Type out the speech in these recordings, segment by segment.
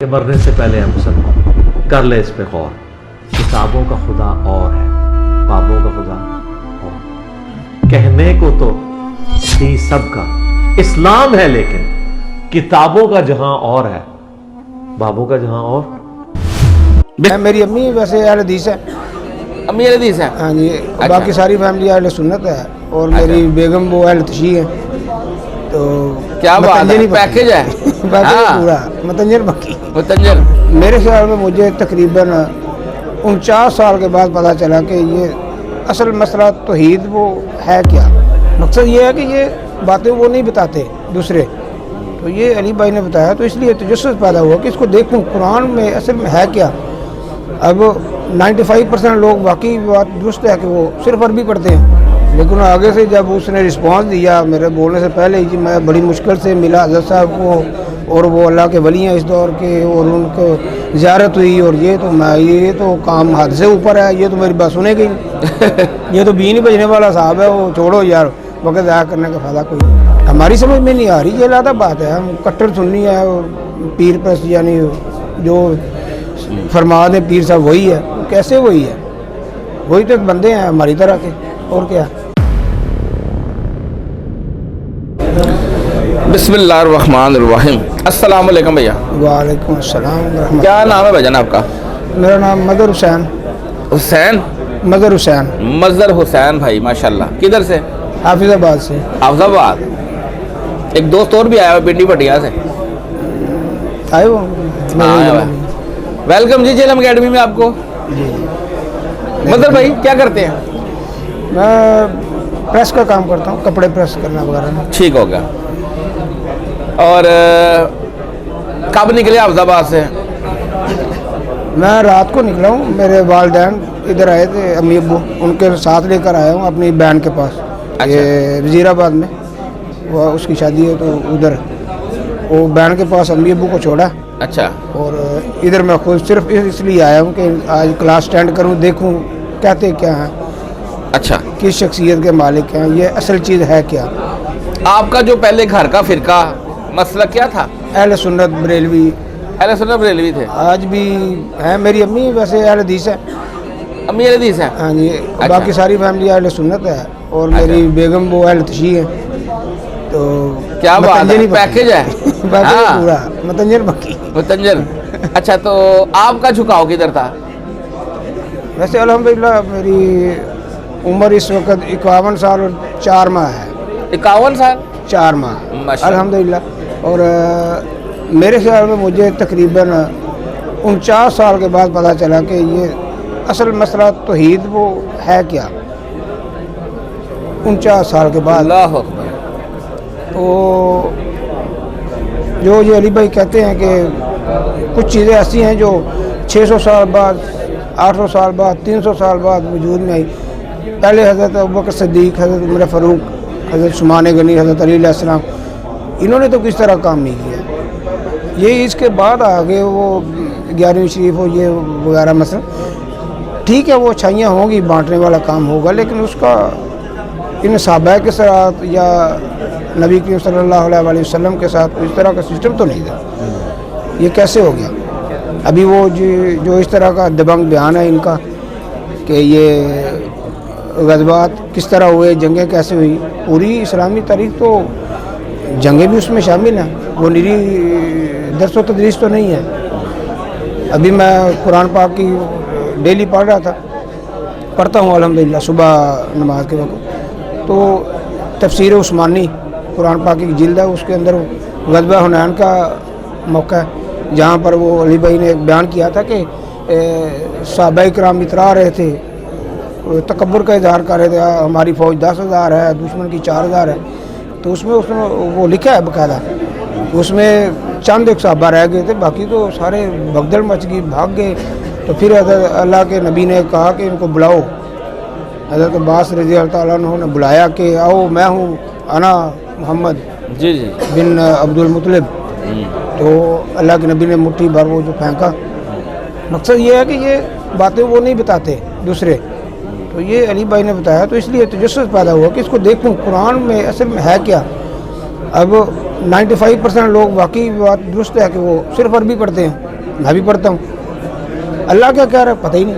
کہ مرنے سے پہلے ہم مسلمان کر لے اس پہ غور. کتابوں کا خدا اور ہے، بابوں کا خدا اور. کہنے کو تو تھی سب کا اسلام ہے، لیکن کتابوں کا جہاں اور ہے، بابوں کا جہاں اور. میری امی ویسے اہل حدیث ہے. امی اہل حدیث ہے؟ ہاں جی. باقی ساری فیملی اہل سنت ہے اور میری بیگم وہ اہل تشیع ہے. تو کیا بات ہے، پیکج ہے پورا متنجر بکی. متنجر میرے خیال میں مجھے تقریباً 49 سال کے بعد پتہ چلا کہ یہ اصل مسئلہ توحید وہ ہے کیا. مقصد یہ ہے کہ یہ باتیں وہ نہیں بتاتے دوسرے، تو یہ علی بھائی نے بتایا، تو اس لیے تجسس پیدا ہوا کہ اس کو دیکھوں قرآن میں اصل میں ہے کیا. اب 95% لوگ واقعی بات درست ہے کہ وہ صرف عربی پڑھتے ہیں، لیکن آگے سے جب اس نے رسپانس دیا میرے بولنے سے پہلے ہی، میں بڑی مشکل سے ملا حضرت صاحب کو، اور وہ اللہ کے ولی ہیں اس دور کے، اور ان کو زیارت ہوئی، اور یہ تو میں یہ تو کام حد سے اوپر ہے، یہ تو میری بات سنے گئی یہ تو بھی نہیں بجنے والا صاحب ہے، وہ چھوڑو یار، وقت ضائع کرنے کا فائدہ کوئی ہماری سمجھ میں نہیں آ رہی. یہ علیحدہ بات ہے، ہم کٹر سنی ہے، پیر پرست یعنی جو فرما دیں پیر صاحب وہی ہے. کیسے وہی ہے؟ وہی تو ایک بندے ہیں ہماری طرح کے، اور کیا. بسم اللہ الرحمن الرحیم. السلام علیکم بھیا. وعلیکم السلام ورحمۃ. کیا نام ہے بھجن آپ کا؟ میرا نام مظہر حسین. حسین؟ مظہر حسین. مظہر حسین بھائی، ماشاءاللہ. کدھر سے؟ حافظ آباد سے. حافظ آباد. ایک دوست اور بھی آیا ہوا پنڈی پٹیا سے. آئے ہو؟ ویلکم جی جیلم اکیڈمی میں آپ کو. مظہر بھائی کیا کرتے ہیں؟ میں پریس کا کام کرتا ہوں، کپڑے پریس کرنا وغیرہ. ٹھیک ہو گیا. اور کب نکلے حافظ آباد سے؟ میں رات کو نکلا ہوں. میرے والدین ادھر آئے تھے، امی ابو، ان کے ساتھ لے کر آیا ہوں اپنی بہن کے پاس. یہ وزیر آباد میں وہ اس کی شادی ہے، تو ادھر وہ بہن کے پاس امی ابو کو چھوڑا. اچھا. اور ادھر میں خود صرف اس لیے آیا ہوں کہ آج کلاس اٹینڈ کروں، دیکھوں کہتے کیا ہیں. اچھا. کس شخصیت کے مالک ہیں، یہ اصل چیز ہے کیا. آپ کا جو پہلے گھر کا فرقہ مسئلہ کیا تھا؟ اہل سنت بریلوی. اہل سنت بریلوی تھے؟ آج بھی ہیں. میری امی ویسے اہل حدیث ہے. امی اہل حدیث ہے؟ ہاں جی. باقی ساری فیملی اہل سنت ہے اور میری بیگم وہ اہل تشیع ہے. تو کیا بات ہے، پیکج ہے پورا متنجر بکی. متنجر. اچھا، تو آپ کا جھکاؤ کدھر تھا؟ ویسے الحمدللہ میری عمر اس وقت 51 سال اور 4 ماہ ہے. 51 سال 4 ماہ الحمدللہ. اور میرے خیال میں مجھے تقریباً 49 سال کے بعد پتہ چلا کہ یہ اصل مسئلہ توحید وہ ہے کیا. 49 سال کے بعد. اللہ اکبر. تو جو یہ علی بھائی کہتے ہیں کہ کچھ چیزیں ایسی ہیں جو 600 سال بعد، 800 سال بعد، 300 سال بعد وجود میں آئی. پہلے حضرت ابوبکر صدیق، حضرت عمر فاروق، حضرت عثمان غنی، حضرت علی علیہ السلام، انہوں نے تو کس طرح کام نہیں کیا. یہ اس کے بعد آگے وہ 11ویں شریف ہو یہ وغیرہ مثلا ٹھیک ہے، وہ اچھائیاں ہوں گی، بانٹنے والا کام ہوگا، لیکن اس کا ان صحابہ کے ساتھ یا نبی کریم صلی اللہ علیہ وسلم کے ساتھ اس طرح کا سسٹم تو نہیں تھا. یہ کیسے ہو گیا؟ ابھی وہ جو اس طرح کا دبنگ بیان ہے ان کا کہ یہ غزوات کس طرح ہوئے، جنگیں کیسے ہوئی، پوری اسلامی تاریخ تو جنگیں بھی اس میں شامل ہیں. وہ نیری درس و تدریس تو نہیں ہے. ابھی میں قرآن پاک کی ڈیلی پڑھ رہا تھا، پڑھتا ہوں الحمدللہ صبح نماز کے وقت. تو تفسیر عثمانی قرآن پاک کی جلد ہے، اس کے اندر غزوہ حنین کا موقع ہے، جہاں پر وہ علی بھائی نے ایک بیان کیا تھا کہ صحابہ کرام اترا رہے تھے، تکبر کا اظہار کر رہے تھے، ہماری فوج 10,000 ہے، دشمن کی 4,000 ہے. تو اس میں وہ لکھا ہے باقاعدہ. اس میں چند ایک صحابہ رہ گئے تھے، باقی تو سارے بھگدڑ مچ گئی، بھاگ گئے. تو پھر حضرت اللہ کے نبی نے کہا کہ ان کو بلاؤ. حضرت عباس رضی اللہ تعالیٰ عنہ نے بلایا کہ آؤ، میں ہوں، انا محمد جی جی بن عبد المطلب. تو اللہ کے نبی نے مٹھی بھر وہ جو پھینکا. مقصد یہ ہے کہ یہ باتیں وہ نہیں بتاتے دوسرے، تو یہ علی بھائی نے بتایا، تو اس لیے تجسس پیدا ہوا کہ اس کو دیکھوں قرآن میں اصل میں ہے کیا. اب 95% لوگ واقعی بات درست ہے کہ وہ صرف عربی پڑھتے ہیں، मैं भी पढ़ता हूँ। अल्लाह क्या कह रहा है पता ही नहीं,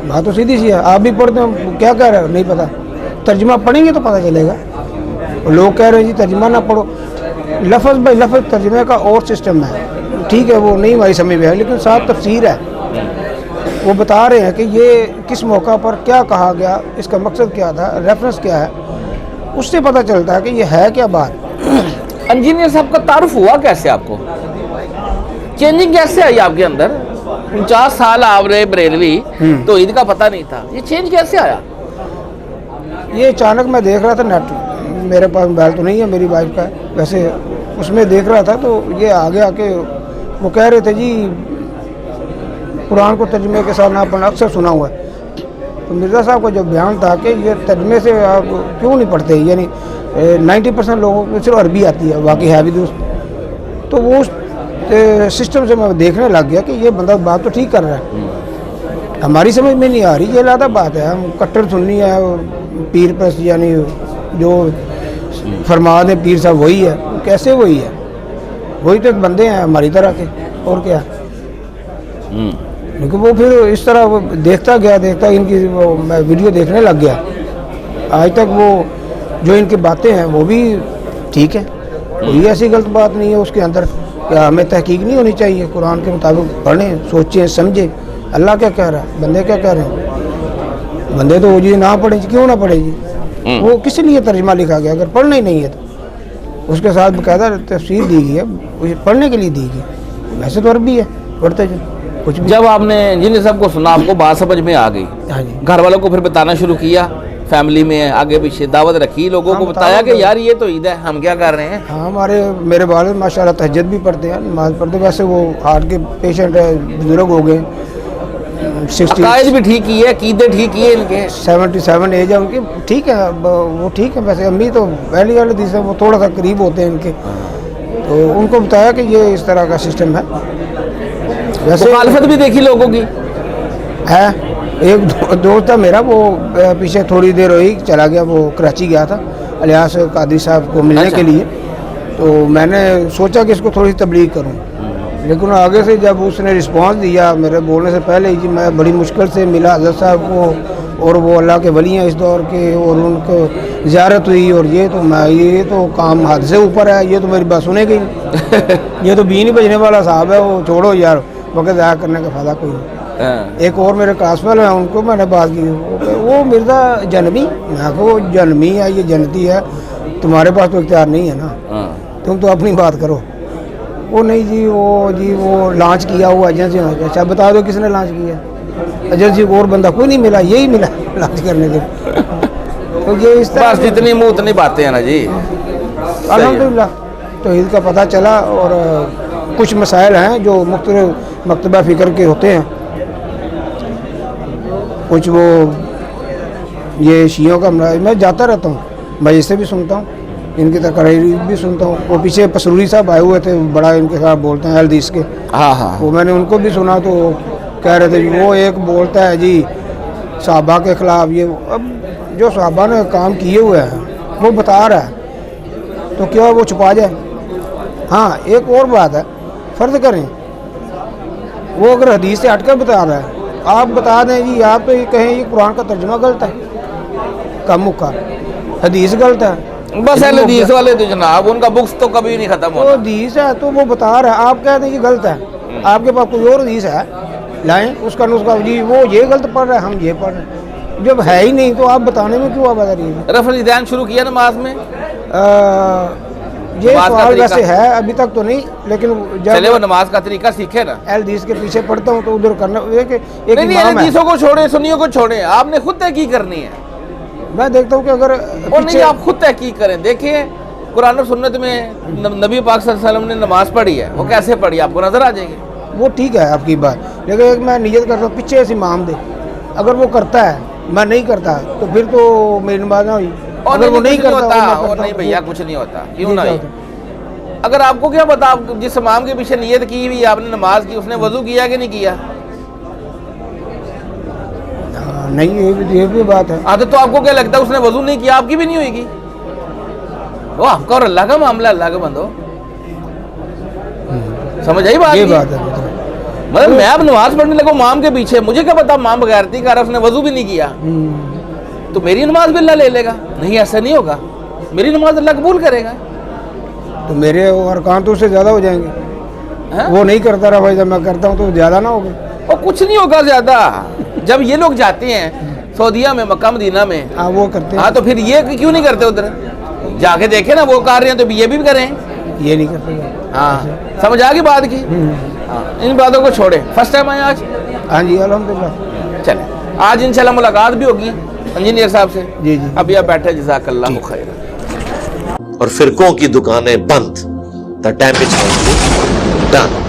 बात तो सीधी सी है। आप भी पढ़ते हो, क्या कह रहे हो नहीं पता, तर्जुमा पढ़ेंगे तो पता चलेगा। लोग कह रहे हैं जी तर्जुमा ना पढ़ो, लफ्ज़ बाई लफ्ज़ तर्जुमे का और सिस्टम है, ठीक है वो नहीं हमारी समझ में है, लेकिन साथ तफसीर है। वो बता रहे हैं कि ये किस मौका पर क्या कहा गया, इसका मकसद क्या था, रेफरेंस क्या है, उससे पता चलता है कि ये है क्या बात। इंजीनियर साहब का तारुफ हुआ कैसे आपको, चेंजिंग कैसे आई आपके अंदर? 49 साल आप रहे बरेलवी, तो ईद का पता नहीं था, ये चेंज कैसे आया? ये अचानक मैं देख रहा था नेट, मेरे पास मोबाइल तो नहीं है, मेरी वाइफ का है, वैसे उसमें देख रहा था तो ये आगे आके वो कह रहे थे जी कुरान को तर्जुमे के साथ ना पढ़ना, अक्सर सुना हुआ है। तो मिर्ज़ा साहब का जो बयान था कि ये तर्जुमे से आप क्यों नहीं पढ़ते, यानी 90% लोगों को सिर्फ अरबी आती है, बाकी है भी दोस्त। तो वो सिस्टम से मैं देखने लग गया कि ये बंदा बात तो ठीक कर रहा है, हमारी समझ में नहीं आ रही, ये अलग बात है। हम कट्टर सुन्नी है, पीर पर यानी जो फरमा दे पीर साहब वही है, कैसे वही है, वही तो बंदे हैं हमारी तरह के, और क्या। लेकिन वो फिर इस तरह वो देखता गया, इनकी मैं वीडियो देखने लग गया। आज तक वो जो इनकी बातें हैं वो भी ठीक है, कोई ऐसी गलत बात नहीं है उसके अंदर। क्या हमें तहकीक नहीं होनी चाहिए, कुरान के मुताबिक पढ़ें, सोचें, समझें अल्लाह क्या कह रहा है, बंदे क्या कह रहे हैं। बंदे तो वो जी ना पढ़े, क्यों ना पढ़े जी, वो किस लिए तर्जमा लिखा गया, अगर पढ़ना ही नहीं है तो उसके साथ बाकायदा तफसीर दी गई है, पढ़ने के लिए दी गई। वैसे तो अरबी है, पढ़ते जो कुछ भी। जब आपने इंजीनियर साहब को सुना, आपको बात समझ में आ गई, हाँ जी, घर वालों को फिर बताना शुरू किया, फैमिली में आगे पीछे दावत रखी, लोगों हाँ, को बताया कि यार ये तो ईद है, हम क्या कर रहे हैं? हाँ मेरे वालिद माशाल्लाह तहज्जुद भी पढ़ते हैं, नमाज पढ़ते, वैसे वो हार्ट के पेशेंट है, बुजुर्ग हो गए, 60 अकायद भी ठीक की है, कीदे ठीक की है इनके, 77 एज है उनकी, ठीक है वो ठीक है। वैसे अम्मी तो पहली वाले दिन से वो थोड़ा सा करीब होते हैं इनके, तो उनको बताया कि ये इस तरह का सिस्टम है। वैसे मुखालफत भी देखी लोगों की है। एक दोस्त था मेरा, वो पीछे थोड़ी देर हुई चला गया, वो कराची गया था अलियास कादरी साहब को मिलने के लिए, तो मैंने सोचा कि इसको थोड़ी तबलीग करूं, लेकिन आगे से जब उसने रिस्पांस दिया मेरे बोलने से पहले ही, जी मैं बड़ी मुश्किल से मिला हज़रत साहब को, और वो अल्लाह के वली हैं इस दौर के, और उनको ज़ियारत हुई, और ये तो मैं ये तो काम हद से ऊपर है, ये तो मेरी बात सुनेगी ये तो बीन ही बजने वाला साहब है, वो छोड़ो यार, वक्त ज़ाया करने का फ़ायदा कोई नहीं। एक और मेरे कासफल हैं, उनको मैंने बात की, वो मिर्ज़ा जनमी, मैं को जनमी है, ये जनती है, तुम्हारे पास तो इख्तियार नहीं है ना, तुम तो अपनी बात करो। वो नहीं जी वो लॉन्च किया हुआ एजेंसी ने। अच्छा बता दो किसने लॉन्च किया, एजेंसी को और बंदा कोई नहीं मिला, यही मिला लॉन्च करने के लिए। तो ये इस तरह बस जितनी मुँह उतनी बातें हैं ना जी, अल्हम्दुलिल्लाह तो ईद का पता चला। और कुछ मसाइल हैं जो मुख्तलिफ मकतबा फ़िक्र के होते हैं, कुछ वो ये शियों का मैं जाता रहता हूँ, मस्जिद से भी सुनता हूँ, इनकी तकरीर भी सुनता हूँ। वो पीछे पसरूरी साहब आए हुए थे, बड़ा इनके साथ बोलते हैं हदीस के, हाँ वो मैंने उनको भी सुना, तो कह रहे थे वो एक बोलता है जी सहाबा के ख़िलाफ़, ये अब जो सहाबा ने काम किए हुए हैं वो बता रहा है, तो क्या वो छुपा जाए। हाँ एक और बात है, फ़र्ज़ करें वो अगर हदीस से हटकर बता रहा है, आप बता दें जी, आप तो ये कहें ये कुरान का तर्जुमा गलत है, कम मुक्का हदीस गलत है, बस हदीस वाले तो जनाब उनका बुक्स तो कभी नहीं खत्म वो होता। हदीस है तो वो बता रहा है, आप कहते हैं कि गलत है, आपके पास कोई और हदीस है लाएं, उसका नुस्खा जी वो ये गलत पढ़ रहा है, हम ये पढ़ रहे हैं, जब है ही नहीं तो आप बताने में क्यों आवाज़ आ रही है। रफ़ल ईदैन शुरू किया नमाज में, ये सवाल वैसे है, अभी तक तो नहीं, लेकिन चले वो जब नमाज का तरीका सीखे ना। हदीस के पीछे पढ़ता हूँ तो उधर करना एक नहीं इमाम है, हदीसों को छोड़े, सुन्नियों को छोड़े, आपने खुद तहकीक करनी है। मैं देखता हूँ कि अगर और नहीं आप खुद तहकीक करें, देखिए कुरान और सुन्नत में नबी पाक सल्लल्लाहु अलैहि वसल्लम ने नमाज पढ़ी है, वो कैसे पढ़ी आपको नजर आ जाएगी। वो ठीक है आपकी बात, लेकिन एक मैं नियत करता हूँ पीछे से इमाम दे, अगर वो करता है मैं नहीं करता तो फिर तो मेरी नमाज ना हुई, और अगर वो नहीं कुछ करता होता, और नहीं भैया कुछ नहीं होता, क्यों नहीं। अगर आपको क्या पता, आप जिस इमाम के पीछे नियत की हुई आपने नमाज की, उसने वजू किया कि नहीं किया। नहीं ये भी बात है। हाँ तो आपको क्या लगता है उसने वजू नहीं किया, आपकी भी नहीं होगी, वो आपका और अल्लाह का मामला, अल्लाह के बंदो, समझ आई बात। ये बात है। मतलब मैं अब नमाज पढ़ने लगा माम के पीछे, मुझे क्या पता माम बगैरती कर रहा, उसने वजू भी नहीं किया तो मेरी नमाज भी अल्लाह ले लेगा? नहीं, ऐसा नहीं होगा, मेरी नमाज अल्लाह कबूल करेगा। तो मेरे और काम तो उससे ज़्यादा हो जाएंगे। हाँ? वो नहीं करता रहा भाई, जब मैं करता हूँ तो ज़्यादा ना होगा। और कुछ नहीं होगा ज़्यादा। जब ये लोग जाते हैं सऊदीया में, मक्का मदीना में, हाँ वो करते हैं। हाँ, तो फिर ये क्यों नहीं करते उधर? जाके देखे ना, वो कर रहे हैं तो ये भी करें। ये नहीं करते। हाँ, समझ आ गई बात की। हाँ, इन बातों को छोड़े। फर्स्ट टाइम आए आज? हाँ जी, अल्हम्दुलिल्लाह। चले, आज इंशाल्लाह मुलाकात भी होगी इंजीनियर साहब से। जी जी। अभी आप बैठे, जज़ाकल्लाहु खैर। और फिरकों की दुकानें बंद, द डैमेज डन।